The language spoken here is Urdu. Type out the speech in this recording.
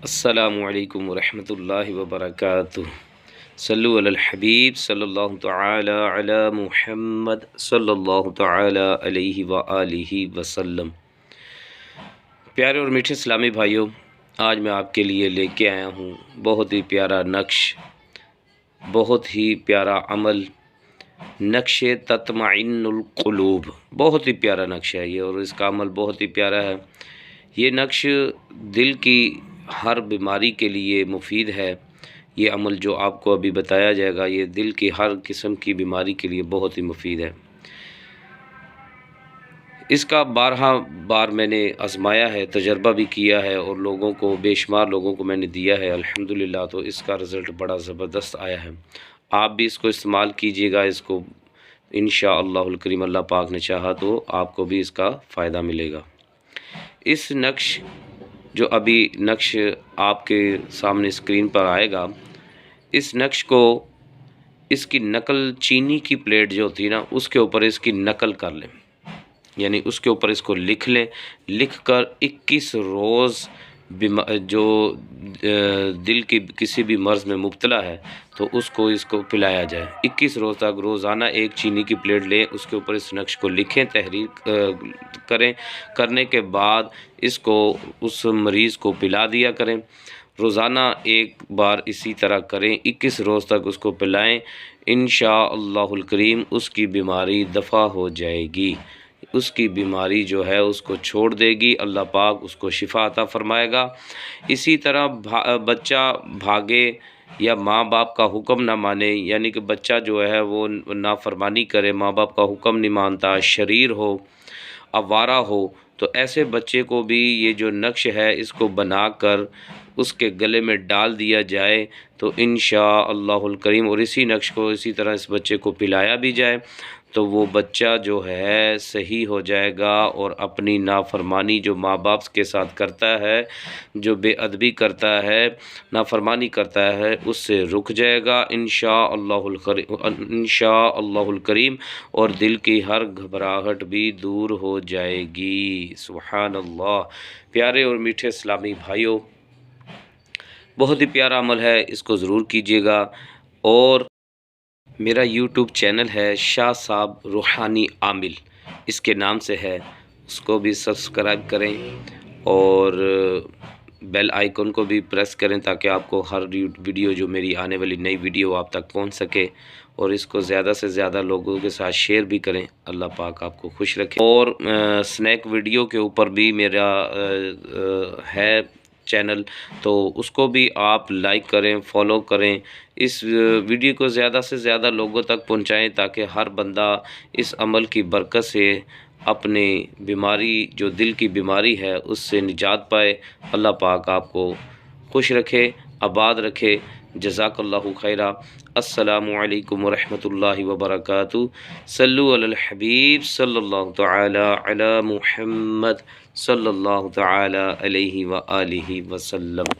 السلام علیکم ورحمۃ اللہ وبرکاتہ۔ صلو علی الحبیب صلی اللہ تعالی علی محمد صلی اللہ تعالی علیہ وآلہ وسلم۔ پیارے اور میٹھے اسلامی بھائیوں، آج میں آپ کے لیے لے کے آیا ہوں بہت ہی پیارا نقش، بہت ہی پیارا عمل، نقش تطمئن القلوب۔ بہت ہی پیارا نقش ہے یہ، اور اس کا عمل بہت ہی پیارا ہے۔ یہ نقش دل کی ہر بیماری کے لیے مفید ہے۔ یہ عمل جو آپ کو ابھی بتایا جائے گا، یہ دل کی ہر قسم کی بیماری کے لیے بہت ہی مفید ہے۔ اس کا بارہا بار میں نے آزمایا ہے، تجربہ بھی کیا ہے، اور لوگوں کو، بے شمار لوگوں کو میں نے دیا ہے الحمدللہ، تو اس کا رزلٹ بڑا زبردست آیا ہے۔ آپ بھی اس کو استعمال کیجیے گا، اس کو انشاءاللہ الکریم اللہ پاک نے چاہا تو آپ کو بھی اس کا فائدہ ملے گا۔ اس نقش جو ابھی نقش آپ کے سامنے اسکرین پر آئے گا، اس نقش کو، اس کی نقل چینی کی پلیٹ جو ہوتی ہے نا، اس کے اوپر اس کی نقل کر لیں، یعنی اس کے اوپر اس کو لکھ لیں۔ لکھ کر 21 روز جو دل کی کسی بھی مرض میں مبتلا ہے تو اس کو پلایا جائے۔ 21 روز تک روزانہ ایک چینی کی پلیٹ لیں، اس کے اوپر اس نقش کو لکھیں، تحریر کریں۔ کرنے کے بعد اس کو اس مریض کو پلا دیا کریں۔ روزانہ ایک بار اسی طرح کریں، 21 روز تک اس کو پلائیں۔ انشاءاللہ الکریم اس کی بیماری دفع ہو جائے گی، اس کی بیماری جو ہے اس کو چھوڑ دے گی، اللہ پاک اس کو شفا عطا فرمائے گا۔ اسی طرح بچہ بھاگے یا ماں باپ کا حکم نہ مانے، یعنی کہ بچہ جو ہے وہ نافرمانی کرے، ماں باپ کا حکم نہیں مانتا، شریر ہو، آوارہ ہو، تو ایسے بچے کو بھی یہ جو نقش ہے اس کو بنا کر اس کے گلے میں ڈال دیا جائے تو انشاءاللہ الکریم، اور اسی نقش کو اسی طرح اس بچے کو پلایا بھی جائے تو وہ بچہ جو ہے صحیح ہو جائے گا، اور اپنی نافرمانی جو ماں باپ کے ساتھ کرتا ہے، جو بے ادبی کرتا ہے، نافرمانی کرتا ہے، اس سے رک جائے گا انشاءاللہ الکریم، اور دل کی ہر گھبراہٹ بھی دور ہو جائے گی۔ سبحان اللہ۔ پیارے اور میٹھے اسلامی بھائیوں، بہت ہی پیارا عمل ہے، اس کو ضرور کیجیے گا۔ اور میرا یوٹیوب چینل ہے شاہ صاحب روحانی عامل، اس کے نام سے ہے، اس کو بھی سبسکرائب کریں، اور بیل آئیکن کو بھی پریس کریں تاکہ آپ کو ہر ویڈیو جو میری آنے والی نئی ویڈیو آپ تک پہنچ سکے، اور اس کو زیادہ سے زیادہ لوگوں کے ساتھ شیئر بھی کریں۔ اللہ پاک آپ کو خوش رکھے۔ اور سنیک ویڈیو کے اوپر بھی میرا ہے چینل، تو اس کو بھی آپ لائک کریں، فالو کریں، اس ویڈیو کو زیادہ سے زیادہ لوگوں تک پہنچائیں تاکہ ہر بندہ اس عمل کی برکت سے اپنی بیماری، جو دل کی بیماری ہے، اس سے نجات پائے۔ اللہ پاک آپ کو خوش رکھے، آباد رکھے۔ جزاک اللہ خیرہ۔ السلام علیکم ورحمۃ اللہ وبرکاتہ۔ صلو علی الحبیب صلی اللہ تعالی علی محمد صلی اللہ تعالی علیہ وآلہ وسلم۔